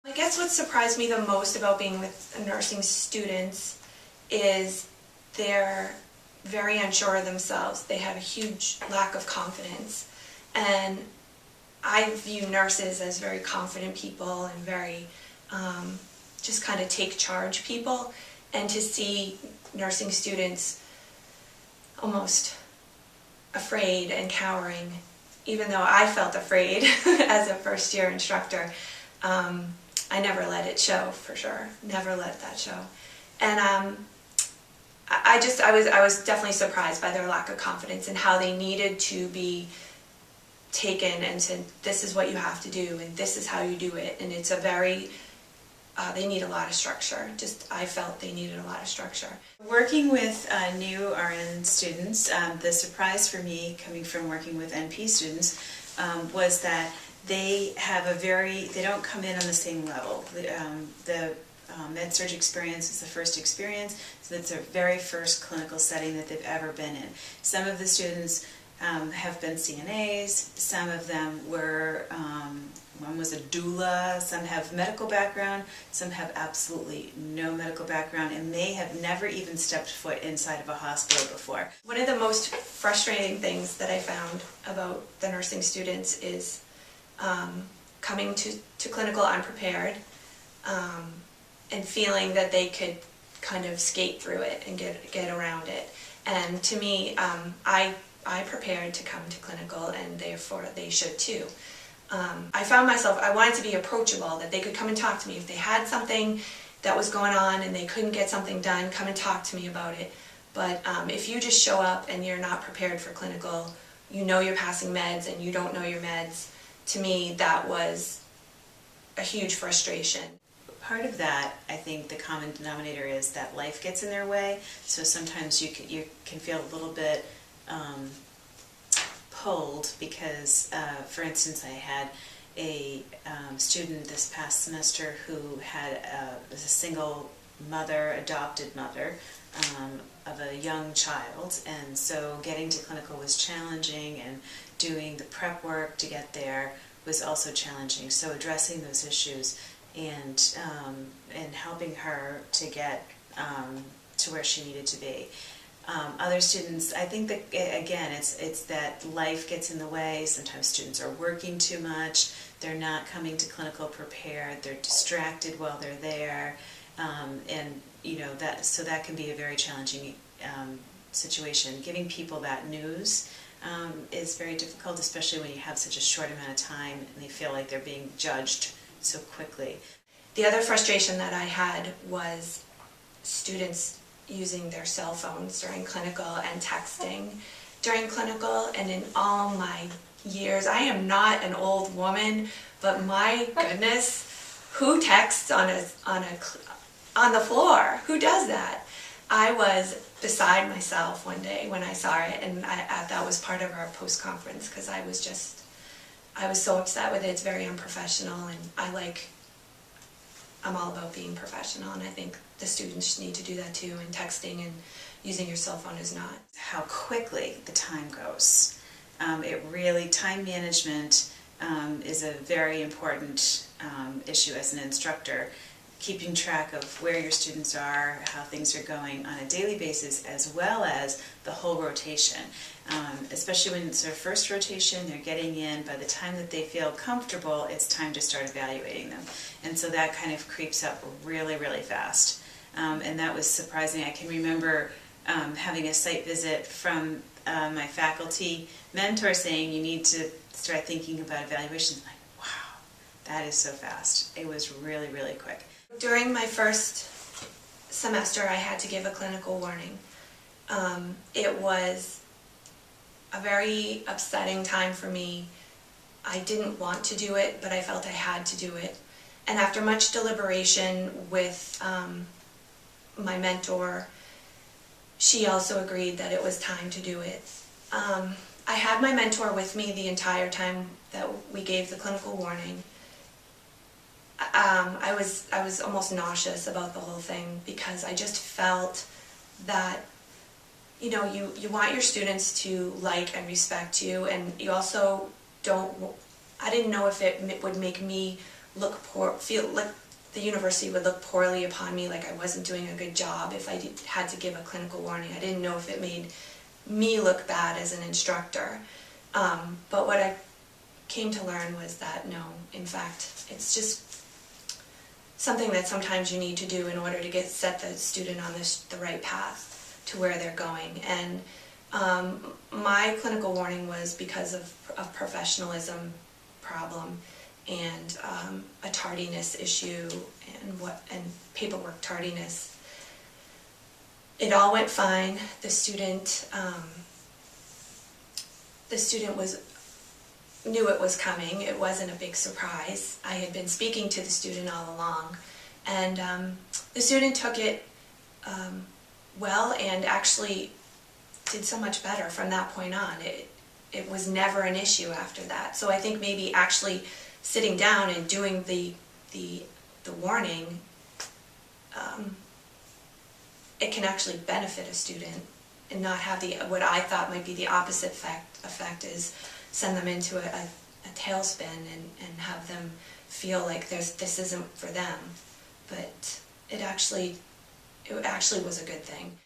I guess what surprised me the most about being with nursing students is they're very unsure of themselves. They have a huge lack of confidence. And I view nurses as very confident people and very just kind of take charge people. And to see nursing students almost afraid and cowering, even though I felt afraid as a first-year instructor, I never let it show, for sure. Never let that show. And I was definitely surprised by their lack of confidence and how they needed to be taken and said, this is what you have to do and this is how you do it. And it's a very, they need a lot of structure. I felt they needed a lot of structure. Working with new RN students, the surprise for me coming from working with NP students was that they don't come in on the same level. The med-surg experience is the first experience, so it's their very first clinical setting that they've ever been in. Some of the students have been CNAs, some of them were, one was a doula, some have medical background, some have absolutely no medical background, and may have never even stepped foot inside of a hospital before. One of the most frustrating things that I found about the nursing students is coming to clinical unprepared and feeling that they could kind of skate through it and get around it. And to me, I prepared to come to clinical, and therefore they should too. I found myself, I wanted to be approachable, that they could come and talk to me. If they had something that was going on and they couldn't get something done, come and talk to me about it. But if you just show up and you're not prepared for clinical, you know you're passing meds and you don't know your meds, to me that was a huge frustration. Part of that, I think the common denominator is that life gets in their way, so sometimes you can feel a little bit pulled because, for instance, I had a student this past semester who was a single mother, adopted mother, of a young child, and so getting to clinical was challenging, and doing the prep work to get there was also challenging. So addressing those issues and helping her to get to where she needed to be. Other students, I think that, again, it's that life gets in the way. Sometimes students are working too much, they're not coming to clinical prepared, they're distracted while they're there, and you know, so that can be a very challenging situation. Giving people that news is very difficult, especially when you have such a short amount of time and they feel like they're being judged so quickly. The other frustration that I had was students using their cell phones during clinical and texting during clinical. And in all my years, I am not an old woman, but my goodness, who texts on the floor? Who does that? I was beside myself one day when I saw it, and that was part of our post-conference, because I was so upset with it. It's very unprofessional, and I'm all about being professional, and I think the students need to do that too, and texting and using your cell phone is not. How quickly the time goes. Time management is a very important issue as an instructor. Keeping track of where your students are, how things are going on a daily basis, as well as the whole rotation. Especially when it's their first rotation, they're getting in. By the time that they feel comfortable, it's time to start evaluating them. And so that kind of creeps up really, really fast. And that was surprising. I can remember having a site visit from my faculty mentor saying, you need to start thinking about evaluations. I'm like, wow, that is so fast. It was really, really quick. During my first semester, I had to give a clinical warning. It was a very upsetting time for me. I didn't want to do it, but I felt I had to do it. And after much deliberation with my mentor, she also agreed that it was time to do it. I had my mentor with me the entire time that we gave the clinical warning. I was almost nauseous about the whole thing, because I just felt that, you know, you want your students to like and respect you, and you also don't, I didn't know if it would make me feel like the university would look poorly upon me, like I wasn't doing a good job if I had to give a clinical warning. I didn't know if it made me look bad as an instructor. But what I came to learn was that no, in fact, it's just something that sometimes you need to do in order to set the student on the right path to where they're going. And my clinical warning was because of professionalism problem and a tardiness issue and paperwork tardiness. It all went fine. The student knew it was coming. It wasn't a big surprise. I had been speaking to the student all along, and the student took it well and actually did so much better from that point on. It was never an issue after that. So I think maybe actually sitting down and doing the warning, it can actually benefit a student and not have what I thought might be the opposite effect is send them into a tailspin and have them feel like this isn't for them. But it actually was a good thing.